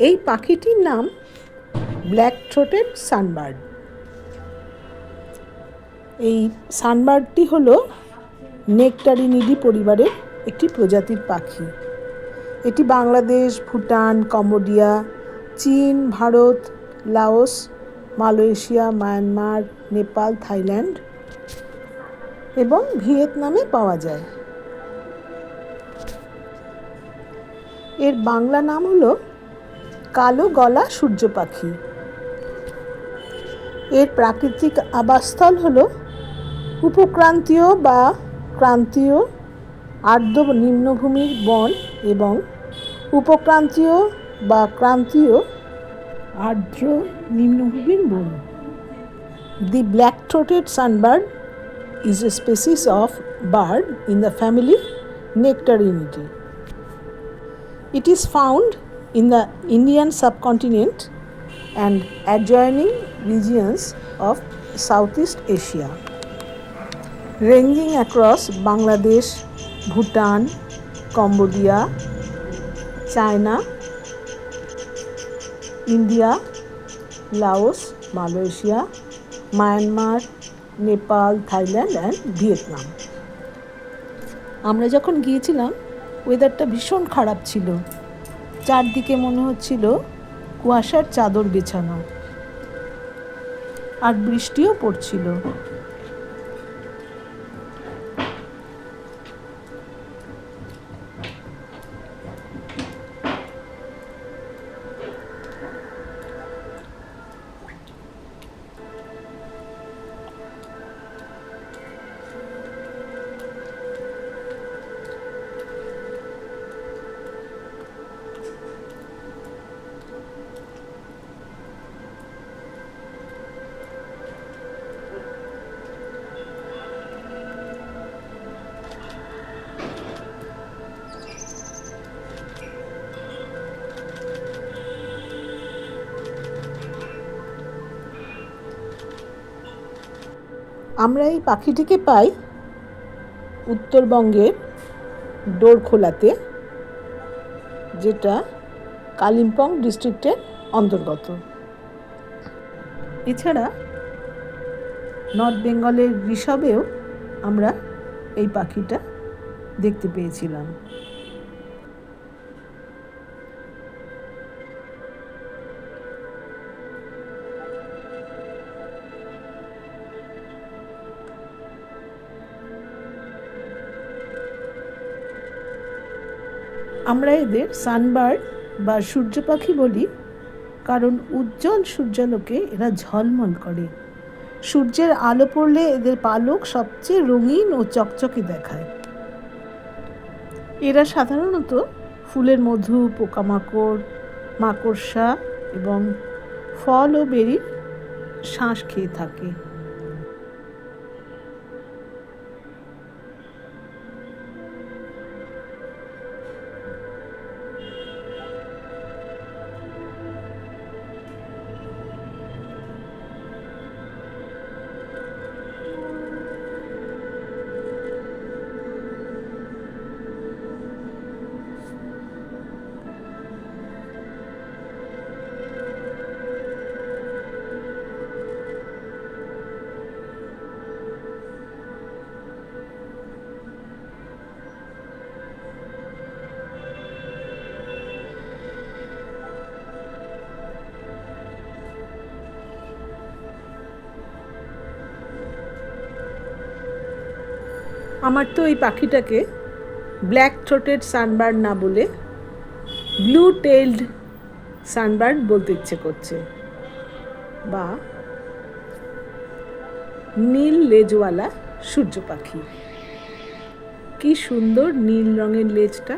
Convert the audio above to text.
এই পাখিটির নাম ব্ল্যাক থ্রোটেড সানবার্ড। এই সানবার্ডটি হলো নেকটারিনিডি পরিবারের একটি প্রজাতির পাখি। এটি বাংলাদেশ, ভুটান, কম্বোডিয়া, চীন, Bharat, Laos, Malaysia, Myanmar, Nepal, Thailand এবং ভিয়েতনামে পাওয়া যায়। এর বাংলা নাম হলো কালো গলা সূর্য পাখি। এর প্রাকৃতিক আবাসস্থল হলো উপক্রান্তীয় বা ক্রান্তীয় আর্দ্র নিম্নভূমির বন এবং উপক্রান্তীয় বা ক্রান্তীয় আর্দ্র নিম্নভূমির বন। The black-throated sunbird is a species of bird in the family Nectarinidae. It is found in the Indian subcontinent and adjoining regions of Southeast Asia, ranging across Bangladesh, Bhutan, Cambodia, China, India, Laos, Malaysia, Myanmar, Nepal, Thailand and Vietnam. আমরা যখন গিয়েছিলাম ওয়েদারটা ভীষণ খারাপ ছিল, চারদিকে মনে হচ্ছিল কুয়াশার চাদর বিছানো, আর বৃষ্টিও পড়ছিল। আমরা এই পাখিটিকে পাই উত্তরবঙ্গের ডোরখোলাতে, যেটা কালিম্পং ডিস্ট্রিক্টের অন্তর্গত। এছাড়া নর্থ বেঙ্গলের ঋষভেও আমরা এই পাখিটা দেখতে পেয়েছিলাম। আমরা এদের সানবার্ড বা সূর্য পাখি বলি, কারণ উজ্জ্বল সূর্যালোকে এরা ঝলমল করে। সূর্যের আলো পড়লে এদের পালক সবচেয়ে রঙিন ও চকচকে দেখায়। এরা সাধারণত ফুলের মধু, পোকামাকড়, মাকড়সা এবং ফল ও বেরির শাঁস খেয়ে থাকে। আমার তো এই পাখিটাকে ব্ল্যাক থ্রোটেড সানবার্ড না বলে ব্লু টেইলড সানবার্ড বলতে ইচ্ছে করছে, বা নীল লেজওয়ালা সূর্য পাখি। কি সুন্দর নীল রঙের লেজটা!